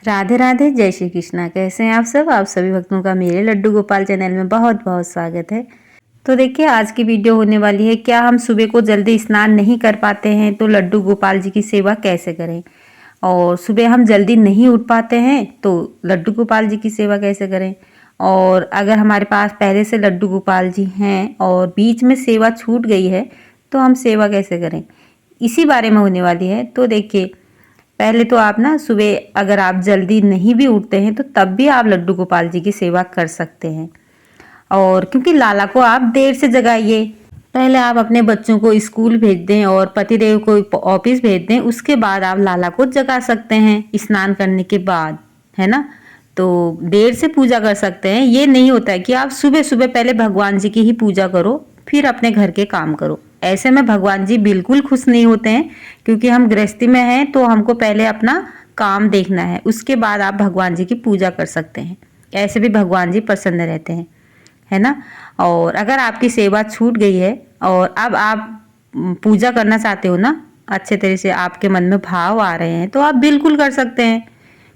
राधे राधे, जय श्री कृष्णा। कैसे हैं आप सब? आप सभी भक्तों का मेरे लड्डू गोपाल चैनल में बहुत बहुत स्वागत है। तो देखिए, आज की वीडियो होने वाली है, क्या हम सुबह को जल्दी स्नान नहीं कर पाते हैं तो लड्डू गोपाल जी की सेवा कैसे करें। और सुबह हम जल्दी नहीं उठ पाते हैं तो लड्डू गोपाल जी की सेवा कैसे करें। और अगर हमारे पास पहले से लड्डू गोपाल जी हैं और बीच में सेवा छूट गई है तो हम सेवा कैसे करें, इसी बारे में होने वाली है। तो देखिए, पहले तो आप ना सुबह अगर आप जल्दी नहीं भी उठते हैं तो तब भी आप लड्डू गोपाल जी की सेवा कर सकते हैं। और क्योंकि लाला को आप देर से जगाइए, पहले आप अपने बच्चों को स्कूल भेज दें और पतिदेव को ऑफिस भेज दें, उसके बाद आप लाला को जगा सकते हैं स्नान करने के बाद, है ना। तो देर से पूजा कर सकते हैं। ये नहीं होता है कि आप सुबह सुबह पहले भगवान जी की ही पूजा करो फिर अपने घर के काम करो। ऐसे में भगवान जी बिल्कुल खुश नहीं होते हैं, क्योंकि हम गृहस्थी में हैं तो हमको पहले अपना काम देखना है, उसके बाद आप भगवान जी की पूजा कर सकते हैं। ऐसे भी भगवान जी प्रसन्न रहते हैं, है ना। और अगर आपकी सेवा छूट गई है और अब आप पूजा करना चाहते हो ना, अच्छे तरह से आपके मन में भाव आ रहे हैं, तो आप बिल्कुल कर सकते हैं।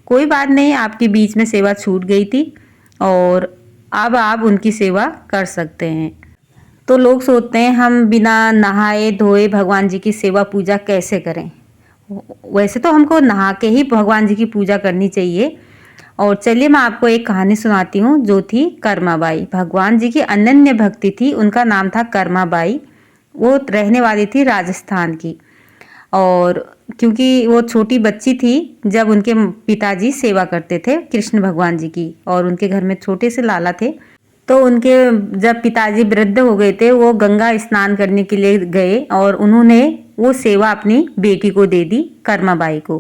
कोई बात नहीं, आपकी बीच में सेवा छूट गई थी और अब आप उनकी सेवा कर सकते हैं। तो लोग सोचते हैं हम बिना नहाए धोए भगवान जी की सेवा पूजा कैसे करें। वैसे तो हमको नहा के ही भगवान जी की पूजा करनी चाहिए। और चलिए, मैं आपको एक कहानी सुनाती हूँ जो थी कर्माबाई। भगवान जी की अनन्य भक्ति थी, उनका नाम था कर्माबाई। वो रहने वाली थी राजस्थान की। और क्योंकि वो छोटी बच्ची थी जब उनके पिताजी सेवा करते थे कृष्ण भगवान जी की, और उनके घर में छोटे से लाला थे। तो उनके जब पिताजी वृद्ध हो गए थे, वो गंगा स्नान करने के लिए गए और उन्होंने वो सेवा अपनी बेटी को दे दी, कर्माबाई को,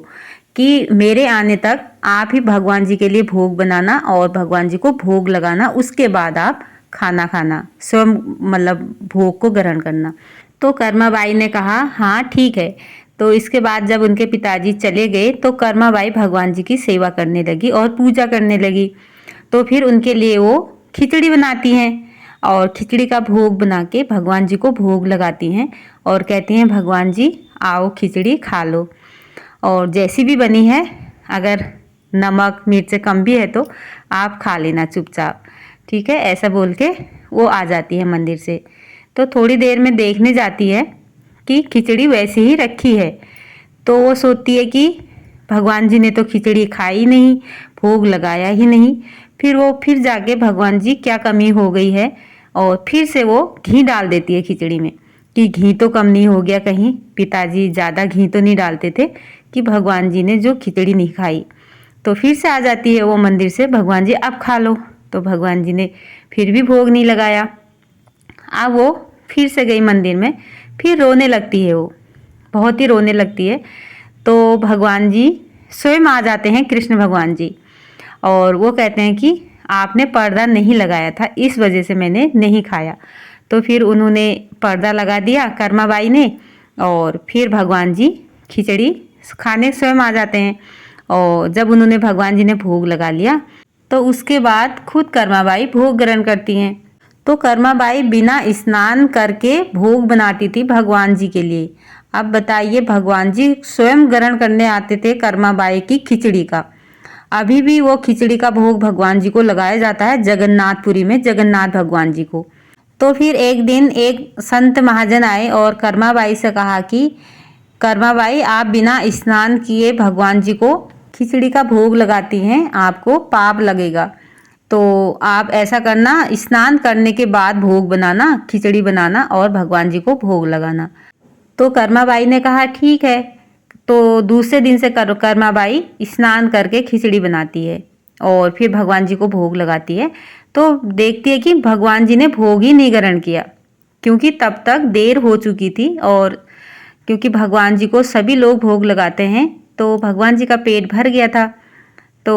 कि मेरे आने तक आप ही भगवान जी के लिए भोग बनाना और भगवान जी को भोग लगाना, उसके बाद आप खाना खाना, स्वयं मतलब भोग को ग्रहण करना। तो कर्माबाई ने कहा हाँ ठीक है। तो इसके बाद जब उनके पिताजी चले गए तो कर्माबाई भगवान जी की सेवा करने लगी और पूजा करने लगी। तो फिर उनके लिए वो खिचड़ी बनाती हैं और खिचड़ी का भोग बना के भगवान जी को भोग लगाती हैं और कहती हैं भगवान जी आओ खिचड़ी खा लो, और जैसी भी बनी है, अगर नमक मिर्च कम भी है तो आप खा लेना चुपचाप, ठीक है, ऐसा बोल के वो आ जाती है मंदिर से। तो थोड़ी देर में देखने जाती है कि खिचड़ी वैसे ही रखी है। तो वो सोचती है कि भगवान जी ने तो खिचड़ी खाई नहीं, भोग लगाया ही नहीं। फिर जाके भगवान जी क्या कमी हो गई है, और फिर से वो घी डाल देती है खिचड़ी में कि घी तो कम नहीं हो गया, कहीं पिताजी ज़्यादा घी तो नहीं डालते थे कि भगवान जी ने जो खिचड़ी नहीं खाई। तो फिर से आ जाती है वो मंदिर से, भगवान जी अब खा लो। तो भगवान जी ने फिर भी भोग नहीं लगाया। अब वो फिर से गई मंदिर में, फिर रोने लगती है, वो बहुत ही रोने लगती है। तो भगवान जी स्वयं आ जाते हैं, कृष्ण भगवान जी, और वो कहते हैं कि आपने पर्दा नहीं लगाया था, इस वजह से मैंने नहीं खाया। तो फिर उन्होंने पर्दा लगा दिया कर्माबाई ने, और फिर भगवान जी खिचड़ी खाने स्वयं आ जाते हैं। और जब उन्होंने भगवान जी ने भोग लगा लिया तो उसके बाद खुद कर्माबाई भोग ग्रहण करती हैं। तो कर्माबाई बिना स्नान करके भोग बनाती थी भगवान जी के लिए। अब बताइए, भगवान जी स्वयं ग्रहण करने आते थे कर्माबाई की खिचड़ी का। अभी भी वो खिचड़ी का भोग भगवान जी को लगाया जाता है जगन्नाथपुरी में, जगन्नाथ भगवान जी को। तो फिर एक दिन एक संत महाजन आए और कर्माबाई से कहा कि कर्माबाई आप बिना स्नान किए भगवान जी को खिचड़ी का भोग लगाती हैं, आपको पाप लगेगा। तो आप ऐसा करना, स्नान करने के बाद भोग बनाना, खिचड़ी बनाना और भगवान जी को भोग लगाना। तो कर्माबाई ने कहा ठीक है। तो दूसरे दिन से कर्माबाई स्नान करके खिचड़ी बनाती है और फिर भगवान जी को भोग लगाती है। तो देखती है कि भगवान जी ने भोग ही नहीं ग्रहण किया, क्योंकि तब तक देर हो चुकी थी। और क्योंकि भगवान जी को सभी लोग भोग लगाते हैं तो भगवान जी का पेट भर गया था। तो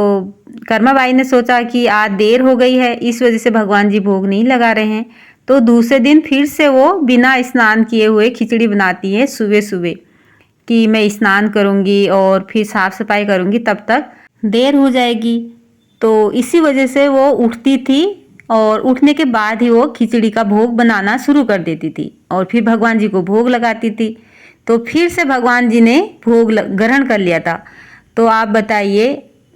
कर्माबाई ने सोचा कि आज देर हो गई है, इस वजह से भगवान जी भोग नहीं लगा रहे हैं। तो दूसरे दिन फिर से वो बिना स्नान किए हुए खिचड़ी बनाती है सुबह सुबह, कि मैं स्नान करूँगी और फिर साफ सफाई करूँगी, तब तक देर हो जाएगी। तो इसी वजह से वो उठती थी और उठने के बाद ही वो खिचड़ी का भोग बनाना शुरू कर देती थी और फिर भगवान जी को भोग लगाती थी। तो फिर से भगवान जी ने भोग ग्रहण कर लिया था। तो आप बताइए,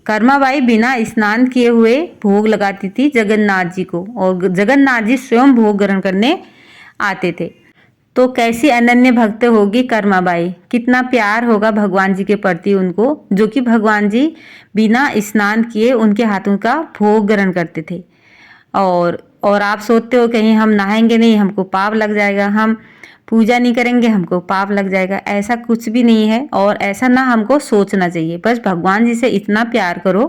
कर्माबाई बिना स्नान किए हुए भोग लगाती थी जगन्नाथ जी को, और जगन्नाथ जी स्वयं भोग ग्रहण करने आते थे। तो कैसी अनन्य भक्त होगी कर्माबाई, कितना प्यार होगा भगवान जी के प्रति उनको, जो कि भगवान जी बिना स्नान किए उनके हाथों का भोग ग्रहण करते थे। और आप सोचते हो कहीं हम नहाएंगे नहीं हमको पाप लग जाएगा, हम पूजा नहीं करेंगे हमको पाप लग जाएगा, ऐसा कुछ भी नहीं है और ऐसा ना हमको सोचना चाहिए। बस भगवान जी से इतना प्यार करो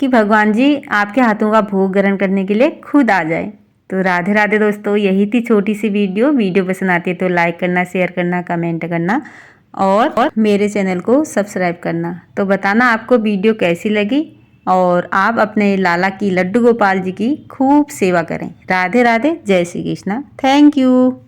कि भगवान जी आपके हाथों का भोग ग्रहण करने के लिए खुद आ जाए। तो राधे राधे दोस्तों, यही थी छोटी सी वीडियो पसंद आती है तो लाइक करना, शेयर करना, कमेंट करना और मेरे चैनल को सब्सक्राइब करना। तो बताना आपको वीडियो कैसी लगी और आप अपने लाला की लड्डू गोपाल जी की खूब सेवा करें। राधे राधे, जय श्री कृष्णा, थैंक यू।